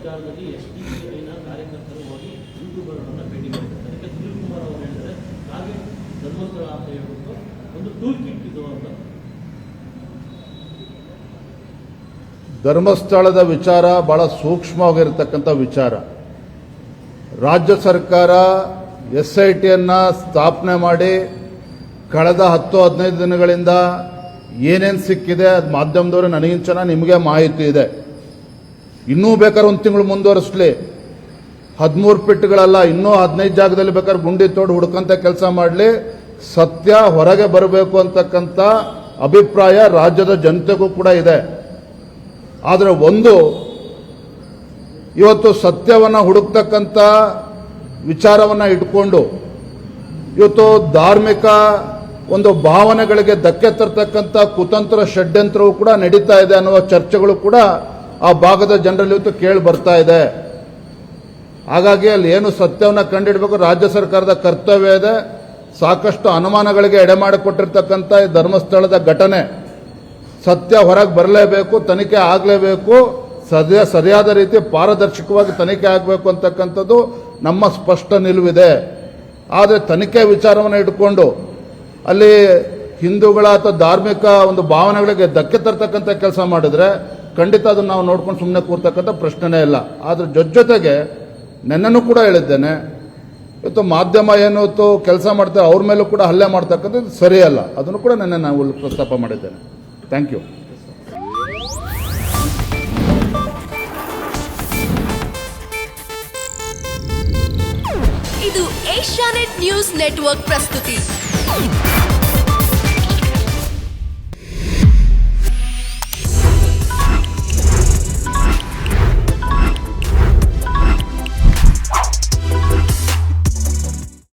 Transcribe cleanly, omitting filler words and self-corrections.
ವಿಚಾರದಲ್ಲಿ SDPIನ ಕಾರ್ಯಕರ್ತರು ಹೋಗಿ ಯೂಟ್ಯೂಬರ್ಗಳನ್ನು ಭೇಟಿ ಮಾಡಿದ್ದಾರೆ. ಅದಕ್ಕೆ ಸುನೀಲ್ ಕುಮಾರ್ ಅವರು ಹೇಳಿದರೆ ಹಾಗೆ ಧರ್ಮಸ್ಥಳ ಅಂತ ಹೇಳ್ಬಿಟ್ಟು ಒಂದು ಟೂಲ್ ಕಿಟ್ ಇದು ಅಂತ. ಧರ್ಮಸ್ಥಳದ ವಿಚಾರ ಬಹಳ ಸೂಕ್ಷ್ಮವಾಗಿರ್ತಕ್ಕಂಥ ವಿಚಾರ. ರಾಜ್ಯ ಸರ್ಕಾರ SITಯನ್ನು ಸ್ಥಾಪನೆ ಮಾಡಿ ಕಳೆದ 10-15 ದಿನಗಳಿಂದ ಏನೇನು ಸಿಕ್ಕಿದೆ ಅದು ಮಾಧ್ಯಮದವರು ನನಗಿಂತ ಚೆನ್ನಾಗಿ ನಿಮಗೆ ಮಾಹಿತಿ ಇದೆ. ಇನ್ನೂ ಬೇಕಾದ್ರೆ ಒಂದು ತಿಂಗಳು ಮುಂದುವರಿಸಲಿ, 13 ಪಿಟ್ಗಳಲ್ಲ, ಇನ್ನೂ 15 ಜಾಗದಲ್ಲಿ ಬೇಕಾದ್ರೆ ಗುಂಡಿ ತೋಡು ಹುಡುಕಂತ ಕೆಲಸ ಮಾಡಲಿ. ಸತ್ಯ ಹೊರಗೆ ಬರಬೇಕು ಅಂತಕ್ಕಂಥ ಅಭಿಪ್ರಾಯ ರಾಜ್ಯದ ಜನತೆಗೂ ಕೂಡ ಇದೆ. ಆದರೆ ಇವತ್ತು ಸತ್ಯವನ್ನು ಹುಡುಕ್ತಕ್ಕಂಥ ವಿಚಾರವನ್ನು ಇಟ್ಕೊಂಡು ಇವತ್ತು ಧಾರ್ಮಿಕ ಒಂದು ಭಾವನೆಗಳಿಗೆ ಧಕ್ಕೆ ತರ್ತಕ್ಕಂಥ ಕುತಂತ್ರ ಷಡ್ಯಂತ್ರವು ಕೂಡ ನಡೀತಾ ಇದೆ ಅನ್ನುವ ಚರ್ಚೆಗಳು ಕೂಡ ಆ ಭಾಗದ ಜನರಲ್ಲಿ ಇವತ್ತು ಕೇಳಿ ಬರ್ತಾ ಇದೆ. ಹಾಗಾಗಿ ಅಲ್ಲಿ ಏನು ಸತ್ಯವನ್ನು ಕಂಡುಹಿಡಬೇಕು ರಾಜ್ಯ ಸರ್ಕಾರದ ಕರ್ತವ್ಯ ಇದೆ. ಸಾಕಷ್ಟು ಅನುಮಾನಗಳಿಗೆ ಎಡೆಮಾಡಿಕೊಟ್ಟಿರ್ತಕ್ಕಂಥ ಈ ಧರ್ಮಸ್ಥಳದ ಘಟನೆ ಸತ್ಯ ಹೊರಗೆ ಬರಲೇಬೇಕು, ತನಿಖೆ ಆಗಲೇಬೇಕು, ಸರಿಯಾದ ರೀತಿ ಪಾರದರ್ಶಕವಾಗಿ ತನಿಖೆ ಆಗಬೇಕು ಅಂತಕ್ಕಂಥದ್ದು ನಮ್ಮ ಸ್ಪಷ್ಟ ನಿಲುವಿದೆ. ಆದರೆ ತನಿಖೆ ವಿಚಾರವನ್ನು ಇಟ್ಕೊಂಡು ಅಲ್ಲಿ ಹಿಂದೂಗಳ ಅಥವಾ ಧಾರ್ಮಿಕ ಒಂದು ಭಾವನೆಗಳಿಗೆ ಧಕ್ಕೆ ತರ್ತಕ್ಕಂಥ ಕೆಲಸ ಮಾಡಿದ್ರೆ ಖಂಡಿತ ಅದನ್ನು ನಾವು ನೋಡ್ಕೊಂಡು ಸುಮ್ಮನೆ ಕೂರ್ತಕ್ಕಂಥ ಪ್ರಶ್ನೆನೇ ಇಲ್ಲ. ಆದರೆ ಜೊತೆಗೆ ನೆನ್ನೆನೂ ಕೂಡ ಹೇಳಿದ್ದೇನೆ, ಇವತ್ತು ಮಾಧ್ಯಮ ಏನು ಕೆಲಸ ಮಾಡ್ತಾರೆ ಅವ್ರ ಮೇಲೂ ಕೂಡ ಹಲ್ಲೆ ಮಾಡ್ತಕ್ಕಂಥದ್ದು ಸರಿಯಲ್ಲ. ಅದನ್ನು ಕೂಡ ನೆನ್ನೆ ನಾವು ಪ್ರಸ್ತಾಪ ಮಾಡಿದ್ದೇನೆ. Thank you. ಇದು ಏಷ್ಯಾನೆಟ್ ನ್ಯೂಸ್ ನೆಟ್ವರ್ಕ್ ಪ್ರಸ್ತುತಿ.